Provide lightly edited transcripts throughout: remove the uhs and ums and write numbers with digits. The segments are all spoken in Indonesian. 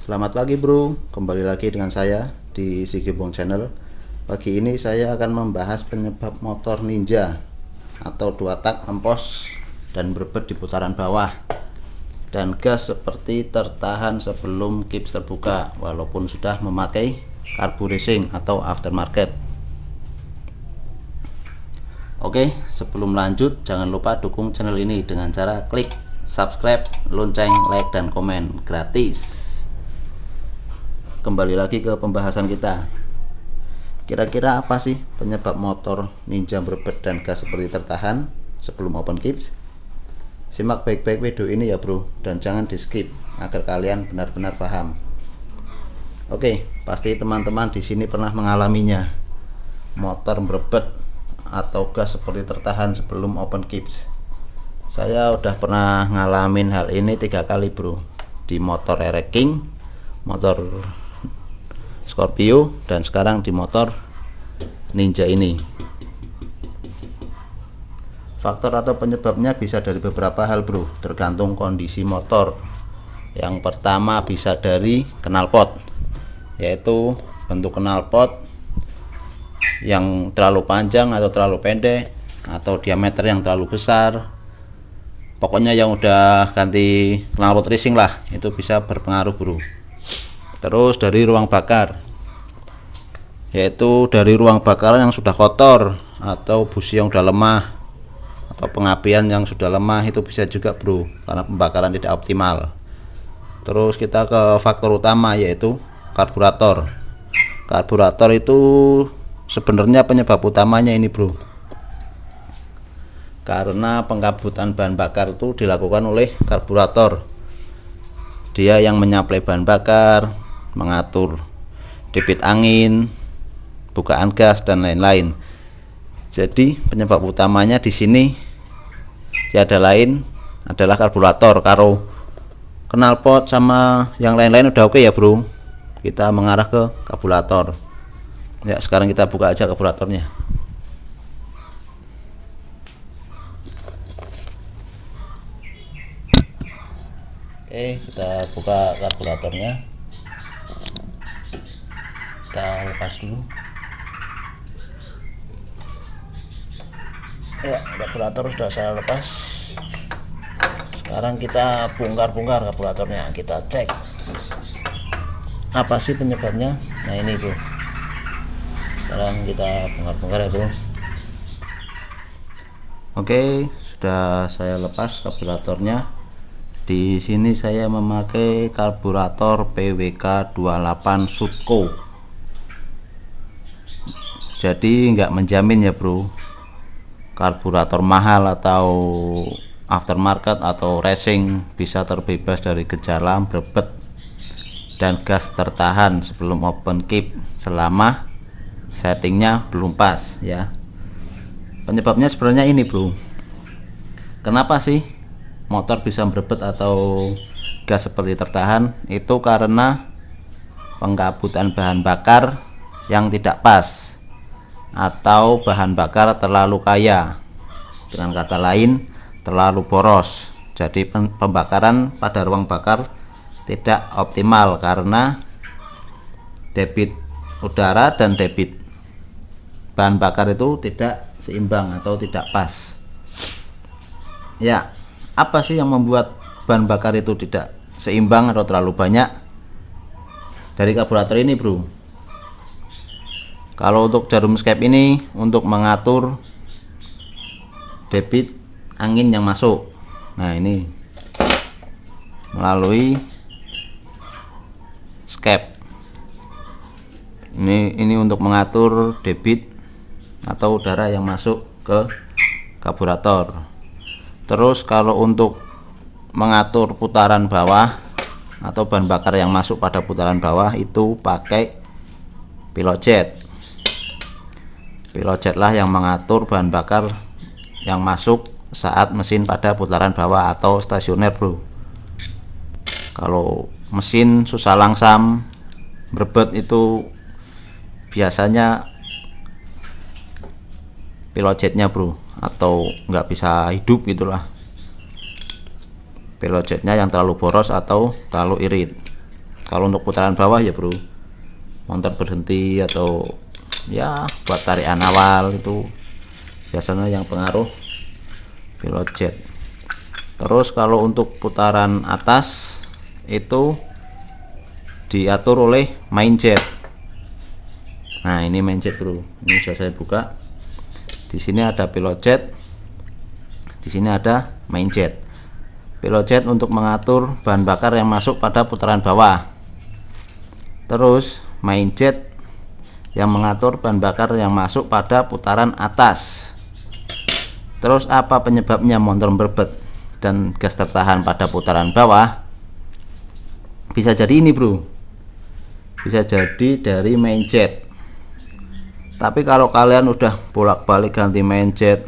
Selamat pagi bro, kembali lagi dengan saya di Sigibong Channel. Pagi ini saya akan membahas penyebab motor Ninja atau 2 tak empos dan berbet di putaran bawah dan gas seperti tertahan sebelum kips terbuka walaupun sudah memakai karbu racing atau aftermarket. Oke, sebelum lanjut jangan lupa dukung channel ini dengan cara klik subscribe, lonceng, like, dan komen gratis. Kembali lagi ke pembahasan kita. Kira-kira apa sih penyebab motor Ninja berbet dan gas seperti tertahan sebelum open kips? Simak baik-baik video ini ya bro, dan jangan di skip agar kalian benar-benar paham. Oke, pasti teman-teman di sini pernah mengalaminya. Motor berbet atau gas seperti tertahan sebelum open kips. Saya udah pernah ngalamin hal ini 3 kali bro, di motor King, motor Scorpio, dan sekarang di motor Ninja ini. Faktor atau penyebabnya bisa dari beberapa hal bro, tergantung kondisi motor. Yang pertama bisa dari knalpot, yaitu bentuk knalpot yang terlalu panjang atau terlalu pendek, atau diameter yang terlalu besar. Pokoknya yang udah ganti knalpot racing lah, itu bisa berpengaruh bro. Terus dari ruang bakar, yaitu dari ruang bakar yang sudah kotor, atau busi yang sudah lemah, atau pengapian yang sudah lemah, itu bisa juga bro, karena pembakaran tidak optimal. Terus kita ke faktor utama, yaitu karburator. Karburator itu sebenarnya penyebab utamanya ini bro, karena pengkabutan bahan bakar itu dilakukan oleh karburator. Dia yang menyaplai bahan bakar, mengatur debit angin, bukaan gas, dan lain-lain. Jadi penyebab utamanya di sini tiada lain adalah karburator. Karo knalpot sama yang lain-lain udah oke ya bro, kita mengarah ke karburator. Ya, sekarang kita buka aja karburatornya. Oke, kita buka karburatornya. Kita lepas dulu. Ya, karburator sudah saya lepas. Sekarang kita bongkar-bongkar karburatornya. Kita cek apa sih penyebabnya. Nah ini bro, sekarang kita bongkar-bongkar ya bro. Oke, sudah saya lepas karburatornya. Di sini saya memakai karburator PWK 28 Subco. Jadi nggak menjamin ya bro, karburator mahal atau aftermarket atau racing bisa terbebas dari gejala berbet dan gas tertahan sebelum open kip selama settingnya belum pas ya. Penyebabnya sebenarnya ini bro, kenapa sih motor bisa berbet atau gas seperti tertahan? Itu karena pengkabutan bahan bakar yang tidak pas atau bahan bakar terlalu kaya, dengan kata lain terlalu boros. Jadi pembakaran pada ruang bakar tidak optimal karena debit udara dan debit bahan bakar itu tidak seimbang atau tidak pas ya. Apa sih yang membuat bahan bakar itu tidak seimbang atau terlalu banyak? Dari karburator ini bro. Kalau untuk jarum escape ini untuk mengatur debit angin yang masuk. Nah ini melalui escape. Ini untuk mengatur debit atau udara yang masuk ke karburator. Terus kalau untuk mengatur putaran bawah atau bahan bakar yang masuk pada putaran bawah itu pakai pilot jet. Pilot jet lah yang mengatur bahan bakar yang masuk saat mesin pada putaran bawah atau stasioner bro. Kalau mesin susah langsam berbet itu biasanya pilot jetnya bro, atau nggak bisa hidup gitulah. Pilot jetnya yang terlalu boros atau terlalu irit. Kalau untuk putaran bawah ya bro, motor berhenti atau ya buat tarikan awal itu biasanya yang pengaruh pilot jet. Terus kalau untuk putaran atas itu diatur oleh main jet. Nah ini main jet bro, ini sudah saya buka. Di sini ada pilot jet, di sini ada main jet. Pilot jet untuk mengatur bahan bakar yang masuk pada putaran bawah. Terus main jet yang mengatur bahan bakar yang masuk pada putaran atas. Terus apa penyebabnya motor berbet dan gas tertahan pada putaran bawah? Bisa jadi ini bro, bisa jadi dari main jet. Tapi kalau kalian udah bolak-balik ganti main jet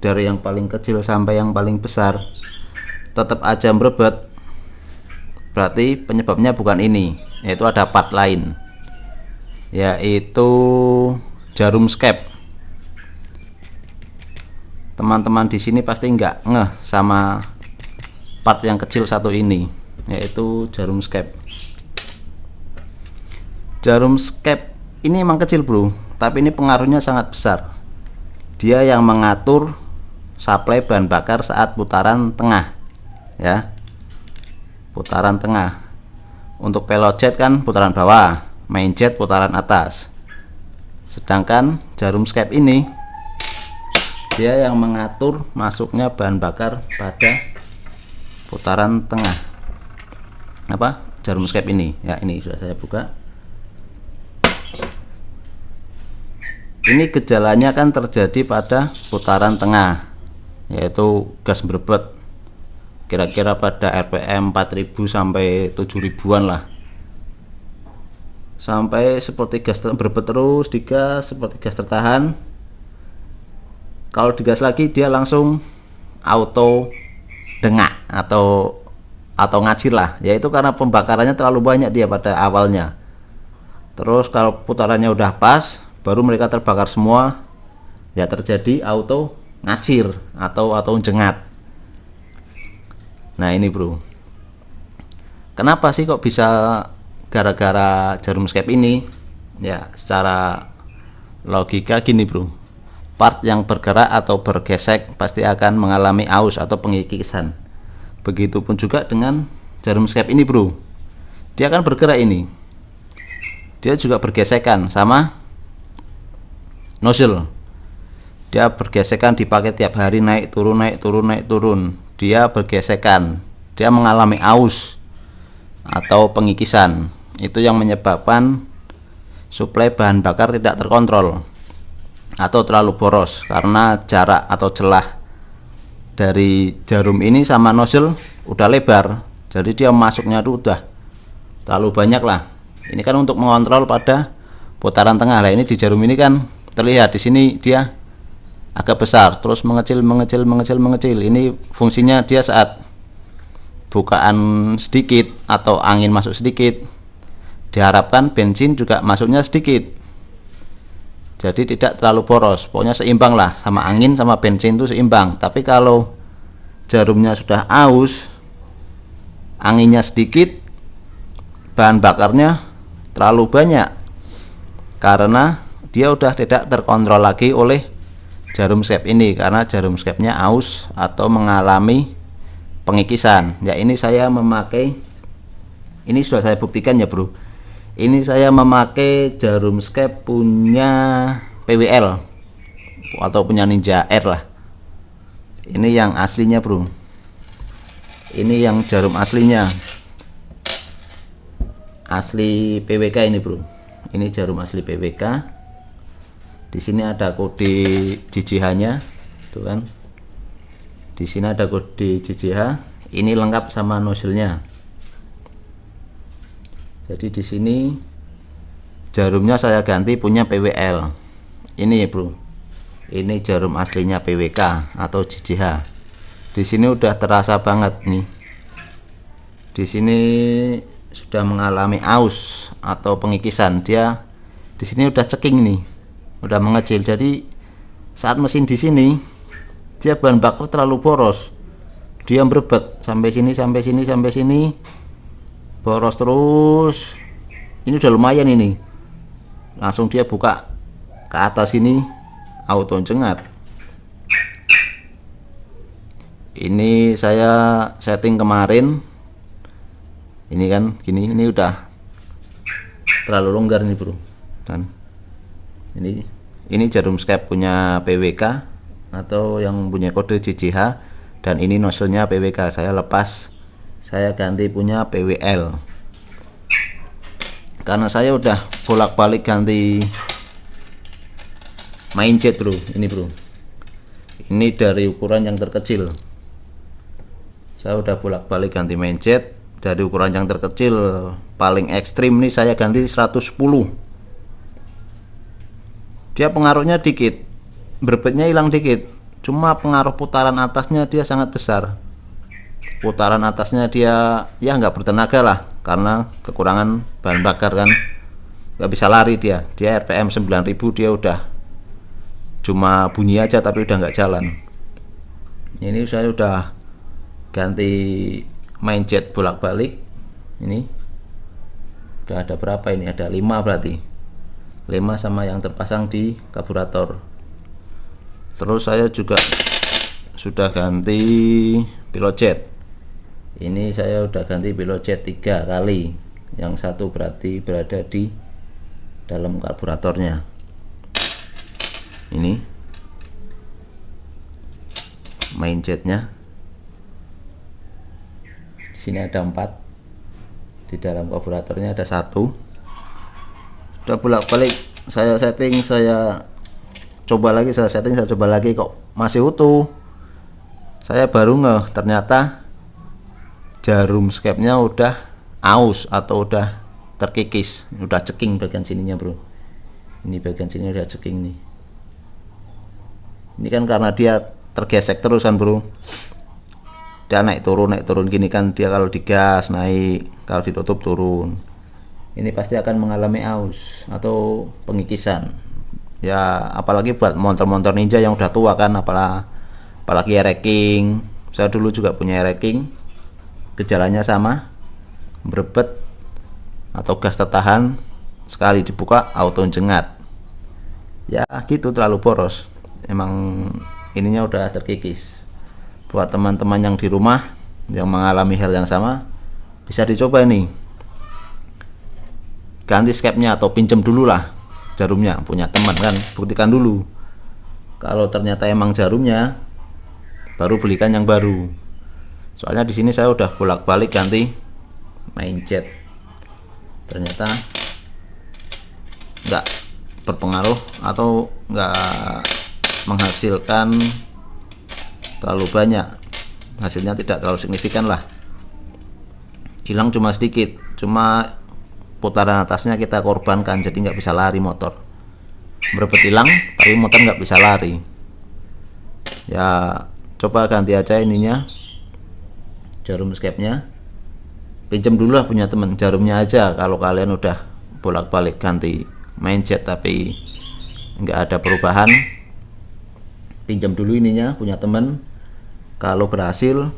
dari yang paling kecil sampai yang paling besar tetap aja berbet, berarti penyebabnya bukan ini, yaitu ada part lain, yaitu jarum skep. Teman-teman di sini pasti nggak ngeh sama part yang kecil satu ini, yaitu jarum skep. Jarum skep ini emang kecil bro, tapi ini pengaruhnya sangat besar. Dia yang mengatur suplai bahan bakar saat putaran tengah, ya, putaran tengah. Untuk pilot jet kan putaran bawah, main jet putaran atas. Sedangkan jarum skep ini dia yang mengatur masuknya bahan bakar pada putaran tengah. Apa jarum skep ini? Ya ini sudah saya buka. Ini gejalanya kan terjadi pada putaran tengah, yaitu gas berbet kira-kira pada RPM 4000 sampai 7000-an lah, sampai seperti gas berbet terus digas seperti gas tertahan. Kalau digas lagi dia langsung auto dengak atau ngacir lah, yaitu karena pembakarannya terlalu banyak dia pada awalnya. Terus kalau putarannya udah pas baru mereka terbakar semua, ya terjadi auto ngacir atau jengat. Nah ini bro, kenapa sih kok bisa gara-gara jarum skep ini? Ya secara logika gini bro, part yang bergerak atau bergesek pasti akan mengalami aus atau pengikisan. Begitupun juga dengan jarum skep ini bro, dia kan bergerak ini, dia juga bergesekan sama nozzle. Dia bergesekan dipakai tiap hari, naik turun naik turun naik turun, dia bergesekan, dia mengalami aus atau pengikisan. Itu yang menyebabkan suplai bahan bakar tidak terkontrol atau terlalu boros karena jarak atau celah dari jarum ini sama nozzle udah lebar, jadi dia masuknya tuh udah terlalu banyak lah. Ini kan untuk mengontrol pada putaran tengah lah. Ini di jarum ini kan terlihat di sini dia agak besar, terus mengecil. Ini fungsinya dia saat bukaan sedikit atau angin masuk sedikit, diharapkan bensin juga masuknya sedikit, jadi tidak terlalu boros. Pokoknya seimbang lah, sama angin sama bensin itu seimbang. Tapi kalau jarumnya sudah aus, anginnya sedikit, bahan bakarnya terlalu banyak, karena dia udah tidak terkontrol lagi oleh jarum skep ini, karena jarum skepnya aus atau mengalami pengikisan. Ya ini saya memakai, ini sudah saya buktikan ya bro, ini saya memakai jarum skep punya PWL atau punya Ninja R lah. Ini yang aslinya bro, ini yang jarum aslinya, asli PWK ini bro. Ini jarum asli PWK. Di sini ada kode JJH-nya, tuh kan. Di sini ada kode JJH. Ini lengkap sama nozzle-nya. Jadi di sini jarumnya saya ganti punya PWL. Ini ya bro. Ini jarum aslinya PWK atau JJH. Di sini udah terasa banget nih. Di sini sudah mengalami aus atau pengikisan. Dia di sini udah ceking nih, udah mengecil. Jadi saat mesin di sini dia bahan bakar terlalu boros, dia berebet sampai sini sampai sini sampai sini, boros terus. Ini udah lumayan ini, langsung dia buka ke atas ini, auto cengat. Ini saya setting kemarin, ini kan gini, ini udah terlalu longgar nih bro kan. Ini jarum skep punya PWK atau yang punya kode JJH, dan ini nozzle-nya PWK. Saya lepas, saya ganti punya PWL karena saya udah bolak-balik ganti main jet bro. Ini bro, ini dari ukuran yang terkecil, saya udah bolak-balik ganti main jet dari ukuran yang terkecil. Paling ekstrim nih saya ganti 110. Dia pengaruhnya dikit, berbetnya hilang dikit, cuma pengaruh putaran atasnya dia sangat besar. Putaran atasnya dia ya nggak bertenaga lah, karena kekurangan bahan bakar kan, nggak bisa lari dia RPM 9000, dia udah cuma bunyi aja tapi udah nggak jalan. Ini saya udah ganti main jet bolak-balik. Ini udah ada berapa ini, ada 5 berarti, 5 sama yang terpasang di karburator. Terus saya juga sudah ganti pilot jet. Ini saya udah ganti pilot jet 3 kali, yang satu berarti berada di dalam karburatornya. Ini main jetnya, sini ada 4, di dalam karburatornya ada 1. Udah bolak-balik saya setting, saya coba lagi, saya setting, saya coba lagi, kok masih utuh. Saya baru ngeh ternyata jarum skepnya udah aus atau udah terkikis, udah ceking bagian sininya bro. Ini bagian sini udah ceking nih. Ini kan karena dia tergesek terus kan bro, dia naik turun gini kan, dia kalau digas naik, kalau ditutup turun. Ini pasti akan mengalami aus atau pengikisan ya, apalagi buat motor-motor Ninja yang udah tua kan, apalagi air-king. Saya dulu juga punya air-king, gejalanya sama, berebet atau gas tertahan, sekali dibuka auto cengat ya gitu, terlalu boros. Emang ininya udah terkikis. Buat teman-teman yang di rumah yang mengalami hal yang sama, bisa dicoba nih, ganti skepnya atau pinjem dulu lah jarumnya, punya teman kan, buktikan dulu. Kalau ternyata emang jarumnya, baru belikan yang baru. Soalnya di sini saya udah bolak-balik ganti main jet, ternyata nggak berpengaruh atau nggak menghasilkan terlalu banyak, hasilnya tidak terlalu signifikan lah, hilang cuma sedikit, cuma putaran atasnya kita korbankan, jadi nggak bisa lari motor. Berebet hilang tapi motor nggak bisa lari ya. Coba ganti aja ininya, jarum skepnya, pinjam dulu lah punya temen jarumnya aja. Kalau kalian udah bolak-balik ganti main jet tapi nggak ada perubahan, pinjam dulu ininya punya temen. Kalau berhasil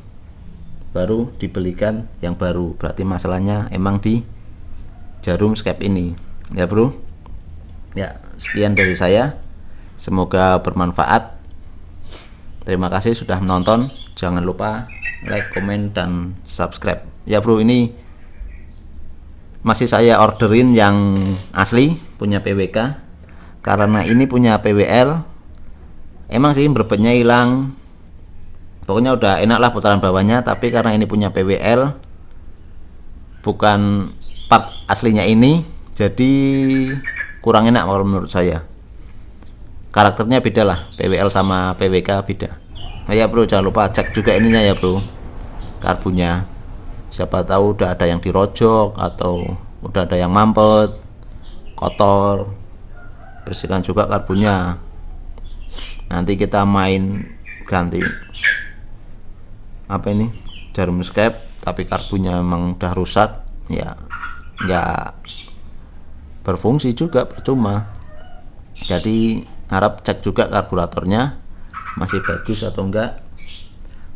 baru dibelikan yang baru, berarti masalahnya emang di jarum skep ini ya bro. Ya sekian dari saya, semoga bermanfaat. Terima kasih sudah menonton, jangan lupa like, komen, dan subscribe ya bro. Ini masih saya orderin yang asli punya PWK, karena ini punya PWL emang sih berbetnya hilang, pokoknya udah enak lah putaran bawahnya, tapi karena ini punya PWL bukan part aslinya ini, jadi kurang enak kalau menurut saya. Karakternya beda lah, PWL sama PWK beda. Nah ya bro, jangan lupa cek juga ininya ya bro, karbunya. Siapa tahu udah ada yang dirojok atau udah ada yang mampet, kotor, bersihkan juga karbunya. Nanti kita main ganti apa ini, jarum skep, tapi karbunya memang udah rusak ya, nggak berfungsi juga, percuma. Jadi harap cek juga karburatornya masih bagus atau enggak.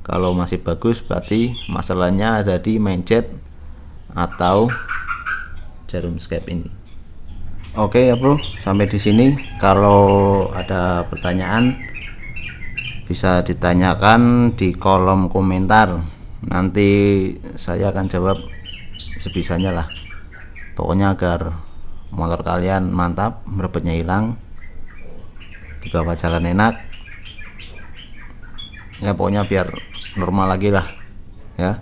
Kalau masih bagus berarti masalahnya ada di main jet atau jarum escape ini. Oke ya bro, sampai di sini. Kalau ada pertanyaan bisa ditanyakan di kolom komentar, nanti saya akan jawab sebisanya lah. Pokoknya agar motor kalian mantap, merebetnya hilang, dibawa jalan enak ya, pokoknya biar normal lagi lah ya.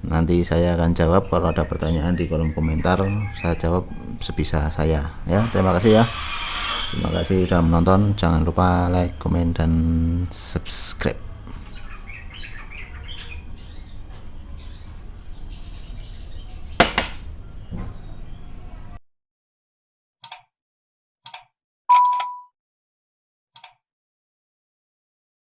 Nanti saya akan jawab kalau ada pertanyaan di kolom komentar, saya jawab sebisa saya ya. Terima kasih ya, terima kasih sudah menonton. Jangan lupa like, komen, dan subscribe.